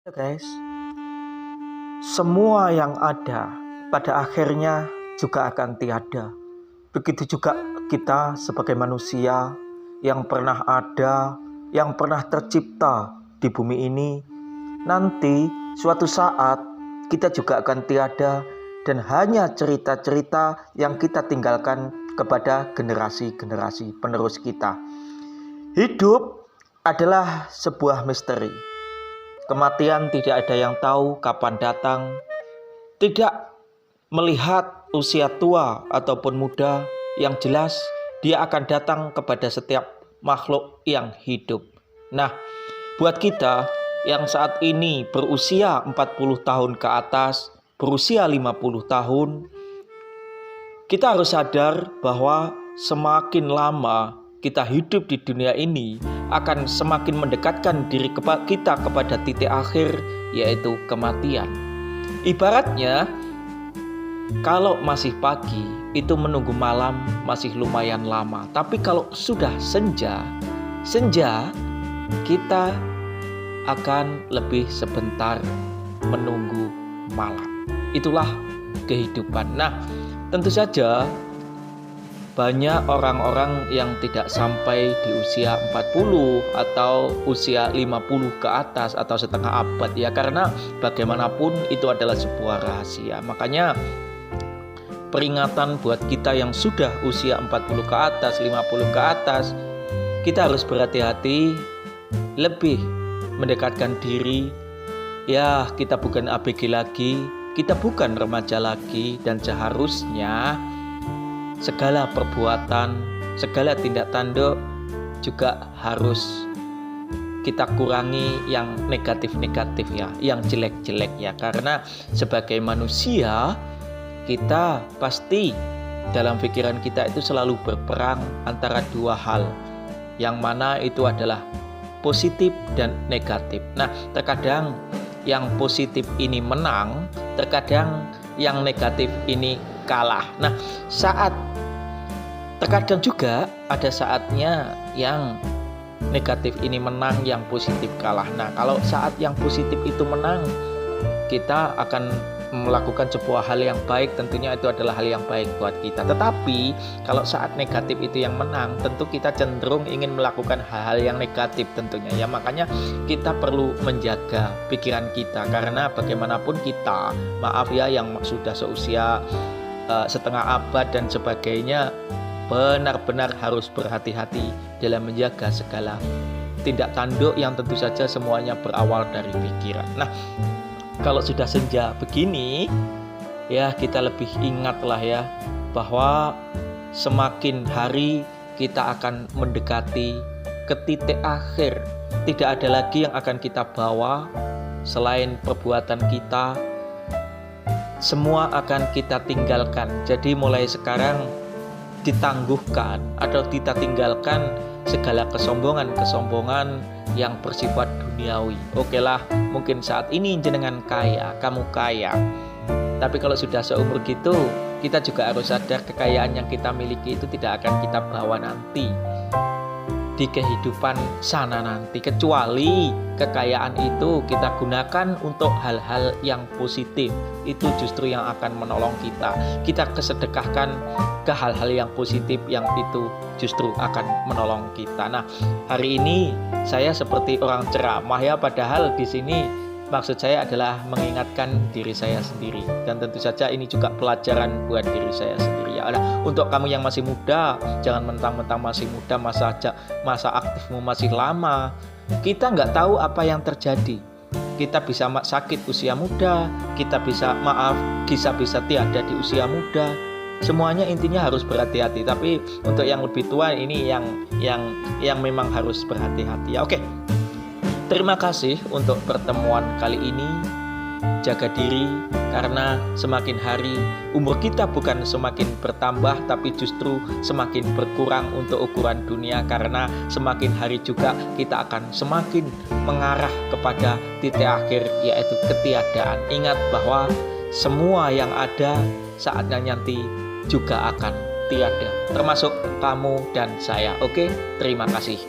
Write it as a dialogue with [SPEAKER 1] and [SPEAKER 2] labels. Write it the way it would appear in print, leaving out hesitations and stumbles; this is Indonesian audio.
[SPEAKER 1] Ya guys, semua yang ada pada akhirnya juga akan tiada. Begitu juga kita sebagai manusia yang pernah ada, yang pernah tercipta di bumi ini. Nanti suatu saat kita juga akan tiada dan hanya cerita-cerita yang kita tinggalkan kepada generasi-generasi penerus kita. Hidup adalah sebuah misteri. Kematian tidak ada yang tahu kapan datang. Tidak melihat usia tua ataupun muda, yang jelas dia akan datang kepada setiap makhluk yang hidup. Nah, buat kita yang saat ini berusia 40 tahun ke atas, berusia 50 tahun, kita harus sadar bahwa semakin lama kita hidup di dunia ini akan semakin mendekatkan diri kita kepada titik akhir, yaitu kematian. Ibaratnya kalau masih pagi itu menunggu malam masih lumayan lama. Tapi kalau sudah senja kita akan lebih sebentar menunggu malam. Itulah kehidupan. Nah, tentu saja banyak orang-orang yang tidak sampai di usia 40 atau usia 50 ke atas atau setengah abad ya, karena bagaimanapun itu adalah sebuah rahasia. Makanya peringatan buat kita yang sudah usia 40 ke atas, 50 ke atas, kita harus berhati-hati, lebih mendekatkan diri. Ya, kita bukan ABG lagi, kita bukan remaja lagi, dan seharusnya segala perbuatan, segala tindak tanduk juga harus kita kurangi yang negatif-negatif ya, yang jelek-jelek ya. Karena sebagai manusia kita pasti dalam pikiran kita itu selalu berperang antara dua hal, yang mana itu adalah positif dan negatif. Nah, terkadang yang positif ini menang, terkadang yang negatif ini kalah. Nah, terkadang juga ada saatnya yang negatif ini menang, yang positif kalah. Nah, kalau saat yang positif itu menang, kita akan melakukan sebuah hal yang baik, tentunya itu adalah hal yang baik buat kita. Tetapi kalau saat negatif itu yang menang, tentu kita cenderung ingin melakukan hal-hal yang negatif tentunya ya. Makanya kita perlu menjaga pikiran kita, karena bagaimanapun kita, maaf ya, yang sudah seusia setengah abad dan sebagainya, benar-benar harus berhati-hati dalam menjaga segala tindak tanduk yang tentu saja semuanya berawal dari pikiran. Nah, kalau sudah senja begini ya, kita lebih ingatlah ya, bahwa semakin hari kita akan mendekati ke titik akhir. Tidak ada lagi yang akan kita bawa selain perbuatan kita. Semua akan kita tinggalkan. Jadi mulai sekarang ditangguhkan atau kita tinggalkan segala kesombongan yang bersifat duniawi. Oke lah, mungkin saat ini jenengan kaya, kamu kaya, tapi kalau sudah seumur gitu, kita juga harus sadar kekayaan yang kita miliki itu tidak akan kita bawa nanti di kehidupan sana nanti, kecuali kekayaan itu kita gunakan untuk hal-hal yang positif. Itu justru yang akan menolong kita kesedekahkan ke hal-hal yang positif, yang itu justru akan menolong kita. Nah, hari ini saya seperti orang ceramah ya, padahal di sini maksud saya adalah mengingatkan diri saya sendiri, dan tentu saja ini juga pelajaran buat diri saya sendiri ya. Nah, untuk kamu yang masih muda, jangan mentang-mentang masih muda, masa aktifmu masih lama. Kita nggak tahu apa yang terjadi. Kita bisa sakit usia muda, kita bisa tiada di usia muda. Semuanya intinya harus berhati-hati. Tapi untuk yang lebih tua ini yang memang harus berhati-hati ya. Oke. Terima kasih untuk pertemuan kali ini. Jaga diri, karena semakin hari umur kita bukan semakin bertambah, tapi justru semakin berkurang untuk ukuran dunia, karena semakin hari juga kita akan semakin mengarah kepada titik akhir, yaitu ketiadaan. Ingat bahwa semua yang ada saatnya nanti juga akan tiada, termasuk kamu dan saya. Oke, terima kasih.